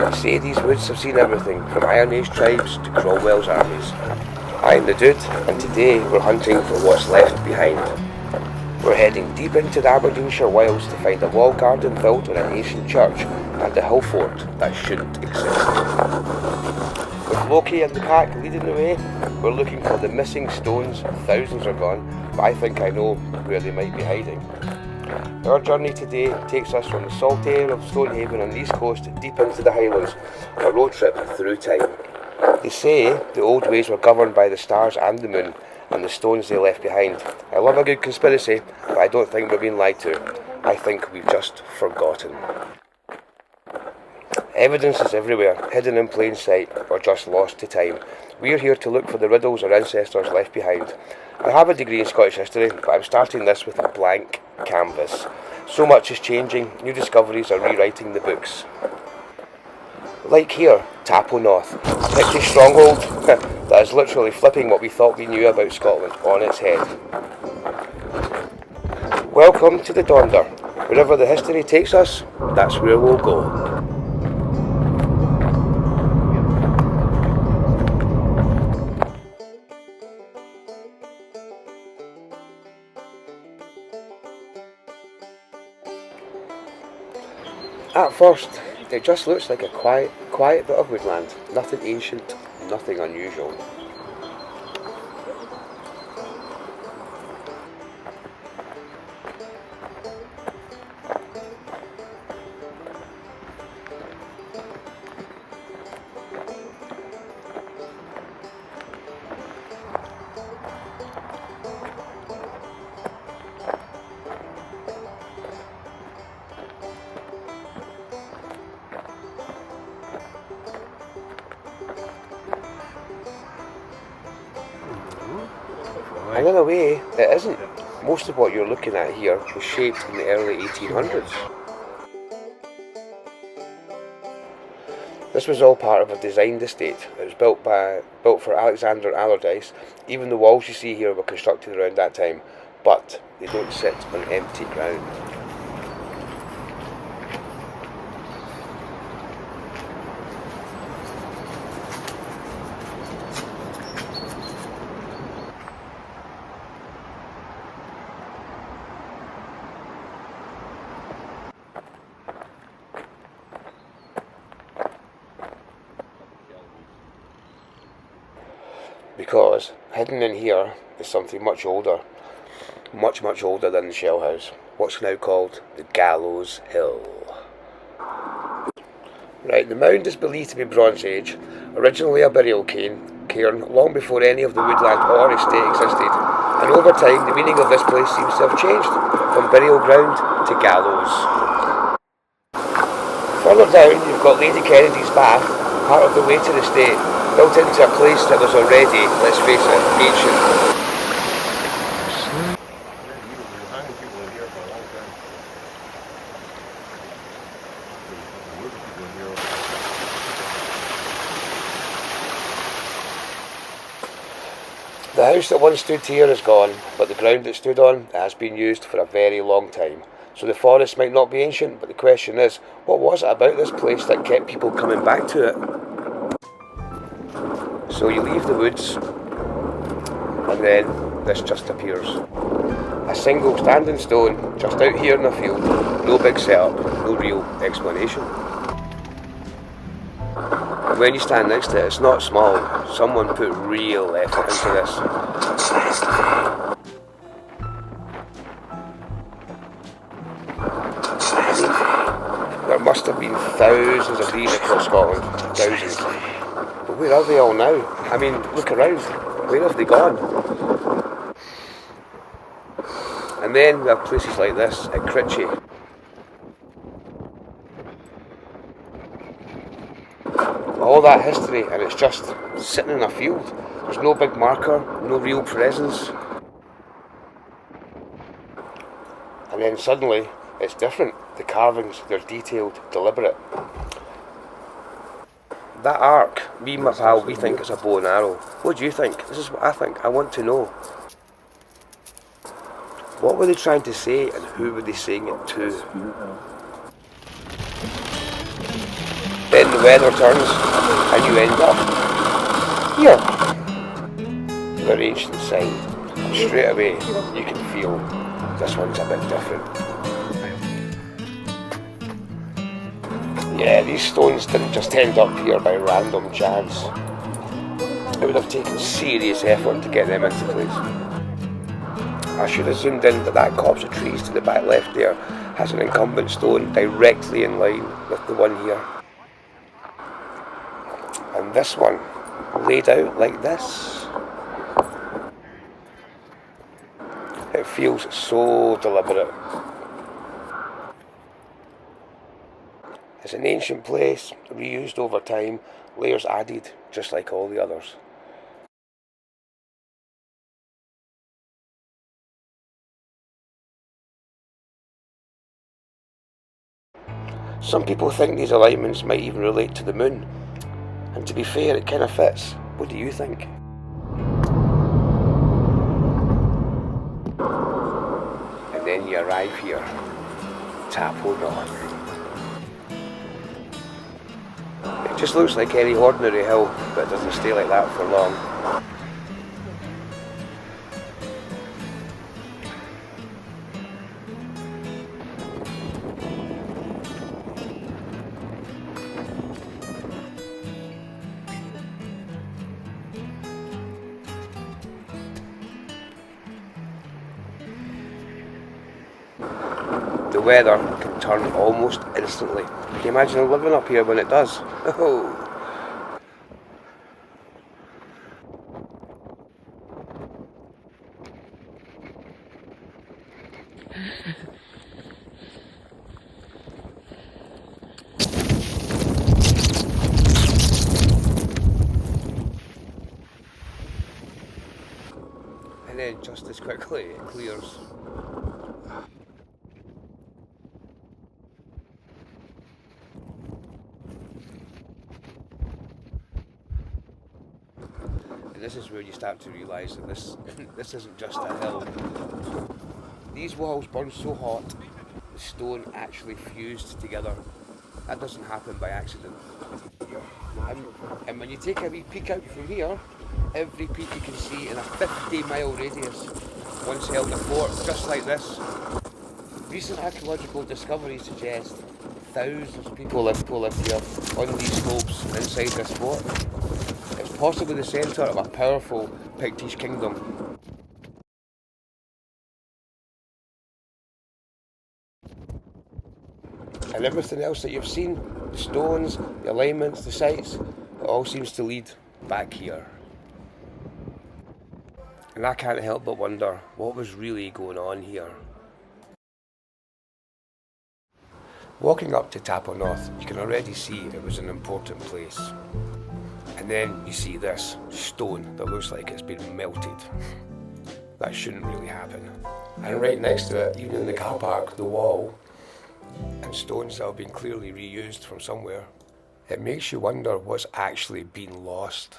They say these woods have seen everything from Iron Age tribes to Cromwell's armies. I'm the Dude, and today we're hunting for what's left behind. We're heading deep into the Aberdeenshire wilds to find a walled garden built on an ancient church and a hillfort that shouldn't exist. With Loki and the pack leading the way, we're looking for the missing stones. Thousands are gone, but I think I know where they might be hiding. Our journey today takes us from the salt air of Stonehaven on the east coast deep into the Highlands, a road trip through time. They say the old ways were governed by the stars and the moon, and the stones they left behind. I love a good conspiracy, but I don't think we're being lied to. I think we've just forgotten. Evidence is everywhere, hidden in plain sight, or just lost to time. We're here to look for the riddles our ancestors left behind. I have a degree in Scottish history, but I'm starting this with a blank canvas. So much is changing, new discoveries are rewriting the books. Like here, Noth, a Pictish stronghold that is literally flipping what we thought we knew about Scotland on its head. Welcome to the Daunder. Wherever the history takes us, that's where we'll go. At first, it just looks like a quiet bit of woodland. Nothing ancient, nothing unusual. And in a way, it isn't. Most of what you're looking at here was shaped in the early 1800s. This was all part of a designed estate. It was built for Alexander Allardyce. Even the walls you see here were constructed around that time, but they don't sit on empty ground. Because hidden in here is something much older, much older than the shell house, what's now called the Gallows Hill. Right, the mound is believed to be Bronze Age, originally a burial cairn long before any of the woodland or estate existed, and over time the meaning of this place seems to have changed from burial ground to gallows. Further down you've got Lady Kennedy's bath, part of the way to the estate, built into a place that was already, let's face it, ancient. The house that once stood here is gone, but the ground it stood on has been used for a very long time. So the forest might not be ancient, but the question is, what was it about this place that kept people coming back to it? So you leave the woods, and then this just appears. A single standing stone, just out here in the field, no big setup, no real explanation. And when you stand next to it, it's not small, someone put real effort into this. There must have been thousands of these across Scotland, thousands. But where are they all now? I mean, look around. Where have they gone? And then we have places like this at Critchy. All that history, and it's just sitting in a field. There's no big marker, no real presence. And then suddenly, it's different. The carvings, they're detailed, deliberate. That arc, me and my pal, we think it's a bow and arrow. What do you think? This is what I think. I want to know. What were they trying to say and who were they saying it to? Then the the weather turns and you end up here. The ancient sign. And straight away you can feel this one's a bit different. Yeah, these stones didn't just end up here by random chance. It would have taken serious effort to get them into place. I should have zoomed in, but that copse of trees to the back left there has an incumbent stone directly in line with the one here. And this one, laid out like this. It feels so deliberate. It's an ancient place, reused over time, layers added, just like all the others. Some people think these alignments might even relate to the moon, and to be fair, it kind of fits. What do you think? And then you arrive here, Noth. It just looks like any ordinary hill, but it doesn't stay like that for long. The weather can turn almost instantly. Can you imagine living up here when it does? Oh. And then just as quickly it clears. And this is where you start to realise that this isn't just a hill. These walls burn so hot, the stone actually fused together. That doesn't happen by accident. And when you take a wee peek out from here, every peak you can see in a 50-mile radius once held a fort just like this. Recent archaeological discoveries suggest thousands of people live here on these slopes inside this fort. It's possibly the centre of a powerful Pictish kingdom. And everything else that you've seen, the stones, the alignments, the sites, it all seems to lead back here. And I can't help but wonder what was really going on here. Walking up to Noth, you can already see it was an important place. And then you see this stone that looks like it's been melted. That shouldn't really happen. And right next to it, even in the car park, the wall, and stones that have been clearly reused from somewhere. It makes you wonder what's actually been lost.